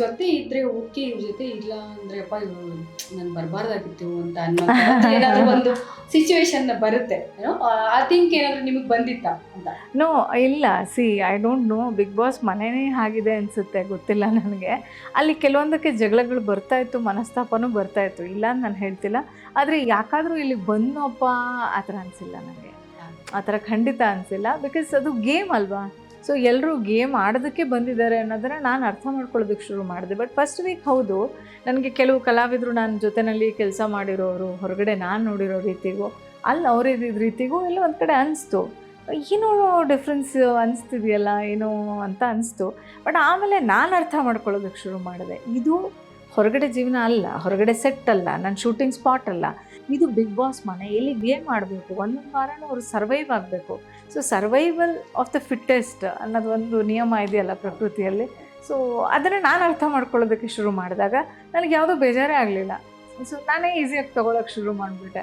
ಜೊತೆ ಇದ್ರೆ ಓಕೆ, ಇವ್ರ ಜೊತೆ ಇಲ್ಲ ಅಂದ್ರೆ ಅಪ್ಪ ಇವ್ರು ನಾನು ಬರಬಾರ್ದಾಗಿತ್ತು ಅಂತ ಅನ್ನೋ ಥರದ್ದು ಏನಾದ್ರು ಒಂದು ಸಿಚುವೇಶನ್ ಬರುತ್ತೆ ಏನೋ. ಆ ಥಿಂಕ್ ಏನಾದ್ರು ನಿಮಗೆ ಬಂದಿತ್ತಾ ಅಂತ? ನೋ, ಇಲ್ಲ. See, I don't know, Bigg Boss ಮನೆಯೇ ಆಗಿದೆ ಅನಿಸುತ್ತೆ, ಗೊತ್ತಿಲ್ಲ ನನಗೆ. ಅಲ್ಲಿ ಕೆಲವೊಂದಕ್ಕೆ ಜಗಳಗಳು ಬರ್ತಾಯಿತ್ತು, ಮನಸ್ತಾಪನೂ ಬರ್ತಾಯಿತ್ತು, ಇಲ್ಲ ಅಂತ ನಾನು ಹೇಳ್ತಿಲ್ಲ. ಆದರೆ ಯಾಕಾದರೂ ಇಲ್ಲಿಗೆ ಬಂದನಪ್ಪ ಆ ಥರ ಅನಿಸಿಲ್ಲ ನನಗೆ. ಆ ಥರ ಖಂಡಿತ ಅನಿಸಿಲ್ಲ. ಬಿಕಾಸ್ ಅದು ಗೇಮ್ ಅಲ್ವಾ. ಸೊ ಎಲ್ಲರೂ ಗೇಮ್ ಆಡೋದಕ್ಕೆ ಬಂದಿದ್ದಾರೆ ಅನ್ನೋದನ್ನು ನಾನು ಅರ್ಥ ಮಾಡ್ಕೊಳ್ಳೋದಕ್ಕೆ ಶುರು ಮಾಡಿದೆ. ಬಟ್ ಫಸ್ಟ್ ವೀಕ್ ಹೌದು, ನನಗೆ ಕೆಲವು ಕಲಾವಿದರು ನನ್ನ ಜೊತೆಯಲ್ಲಿ ಕೆಲಸ ಮಾಡಿರೋರು, ಹೊರಗಡೆ ನಾನು ನೋಡಿರೋ ರೀತಿಗೂ ಅಲ್ಲಿ ಅವರಿದ್ದ ರೀತಿಗೂ ಎಲ್ಲ ಒಂದು ಕಡೆ ಅನಿಸ್ತು, ಏನೋ ಡಿಫ್ರೆನ್ಸ್ ಅನಿಸ್ತಿದೆಯಲ್ಲ ಏನೋ ಅಂತ ಅನಿಸ್ತು. ಬಟ್ ಆಮೇಲೆ ನಾನು ಅರ್ಥ ಮಾಡ್ಕೊಳ್ಳೋದಕ್ಕೆ ಶುರು ಮಾಡಿದೆ, ಇದು ಹೊರಗಡೆ ಜೀವನ ಅಲ್ಲ, ಹೊರಗಡೆ ಸೆಟ್ ಅಲ್ಲ, ನನ್ನ ಶೂಟಿಂಗ್ ಸ್ಪಾಟ್ ಅಲ್ಲ, ಇದು ಬಿಗ್ ಬಾಸ್ ಮನೆ. ಇಲ್ಲಿ ಗೇಮ್ ಆಡಬೇಕು, ಒಂದೊಂದು ವಾರನೂ ಅವರು ಸರ್ವೈವ್ ಆಗಬೇಕು. So survival of the fittest ಅನ್ನೋದು ಒಂದು ನಿಯಮ ಇದೆಯಲ್ಲ ಪ್ರಕೃತಿಯಲ್ಲಿ. ಸೊ ಅದನ್ನು ನಾನು ಅರ್ಥ ಮಾಡ್ಕೊಳ್ಳೋದಕ್ಕೆ ಶುರು ಮಾಡಿದಾಗ ನನಗೆ ಯಾವುದೋ ಬೇಜಾರೇ ಆಗಲಿಲ್ಲ. ಸೊ ನಾನೇ ಈಸಿಯಾಗಿ ತೊಗೊಳಕ್ಕೆ ಶುರು ಮಾಡಿಬಿಟ್ಟೆ.